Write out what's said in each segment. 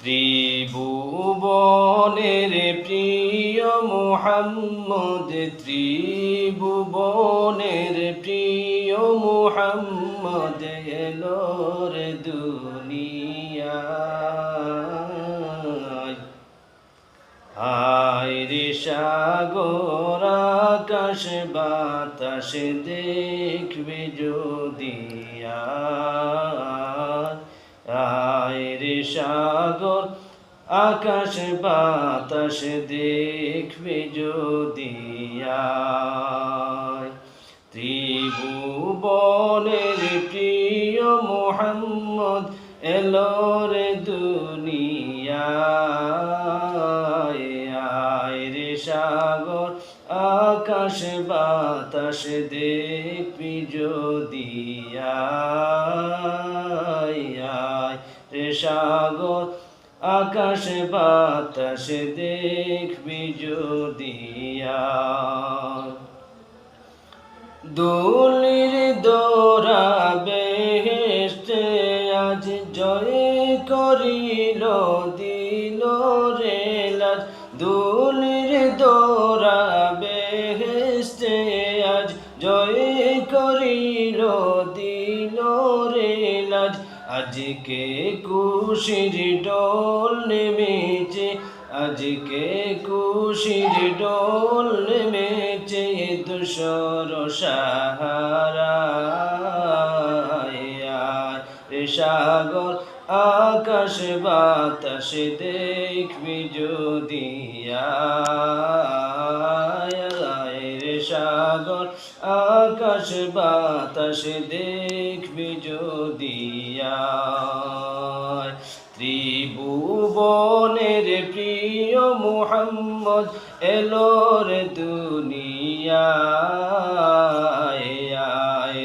ত্রিভুবনের প্রিয় মুহাম্মদ, ত্রিভুবনের প্রিয় মুহাম্মদ এলো রে দুনিয়ায়। হায় রে সাগর আকাশ বাতাস দেখবে যদি আয় রে সাগর আকাশ বাতাস দেখবে যদি ত্রিভুবনের প্রিয় মুহাম্মদ এলো রে দুনিয়ায়। আয় রে সাগর আকাশ বাতাস দেখবি যদি আয় রে সাগর আকাশ বাতাস দেখবি যদি দুলির দোরা বেহেশতে আজ জয় করিল দিল রে লাজ। দুলির দোরা বেহেশতে আজ জয় করিল দিল রে লাজ। আজকে খুশির ডোল নেমেছে, আজকে খুশির ডোল নেমেছে দুশর সাহারায়। রে সাগর আকাশ বাতাস দেখবি যদি রে সাগর আকাশ বাতাস দেখবি যদি ত্রিভুবনের প্রিয় মুহাম্মদ এলো রে দুনিয়ায়।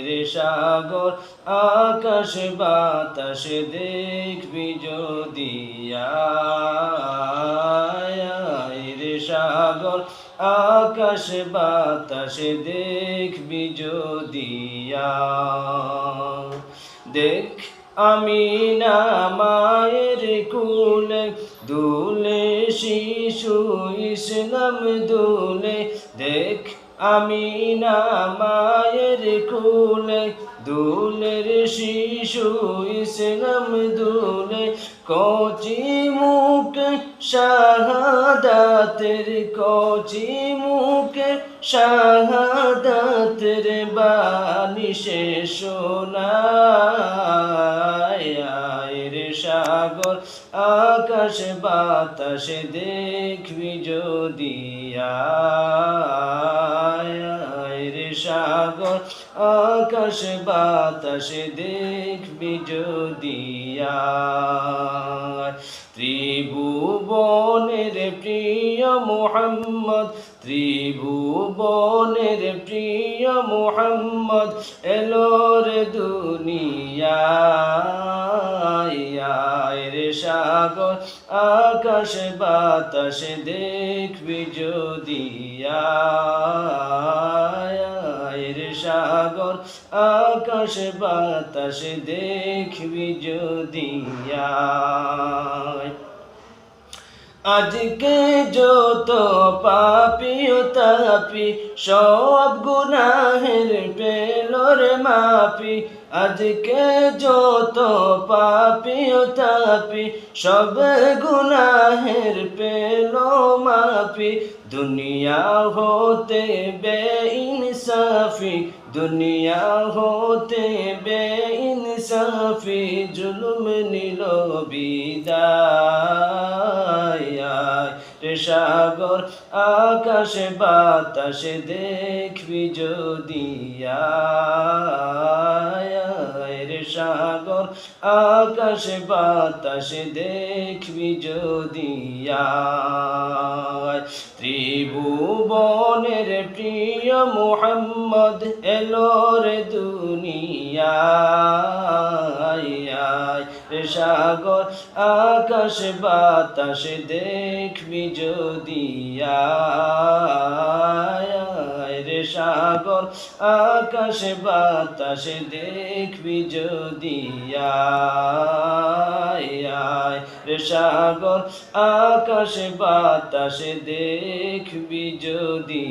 রে সাগর আকাশ বাতাস দেখবি যদি রে সাগর আকাশ বাতাস দেখবি যদি দেখ আমিনা মায়ের কুলে দুলে শিশু ইসলাম দুলে। দেখ আমিনা মায়ের কুলে দুলের শিশু ইসলাম দুলে। কচি মুখে শাহাদাতের, কচি মুখে শাহাদাতের বাণী সে শোনায়। রে সাগর আকাশ বাতাস দেখবি যদি রে সাগর আকাশ বাতাস দেখবি যদি ত্রিভুবনের প্রিয় মুহাম্মদ, ত্রিভুবনের প্রিয় মুহাম্মদ এলো রে দুনিয়ায়। রে সাগর আকাশ বাতাস দেখবি যদি রে সাগর আকাশ বাতাস দেখবি যদি আজকে যত পাপী ও তাপী সব গুনাহের পেল রে মাপি। আজকে যত পাপী ও তাপী সব গুনাহের পেল মাপি। দুনিয়া হতে বেইনসাফি, দুনিয়া হতে বেইনসাফি জুলুম নিল বিদায়। রে সাগর আকাশ বাতাস দেখবি যদি রে সাগর আকাশ বাতাস দেখবি যদি ত্রিভুবনের প্রিয় মুহাম্মদ এলো রে দুনিয়ায়। রে সাগর আকাশ বাতাস দেখবি যদি রে সাগর আকাশ বাতাস দেখবি যদি রে সাগর আকাশ বাতাস দেখবি যদি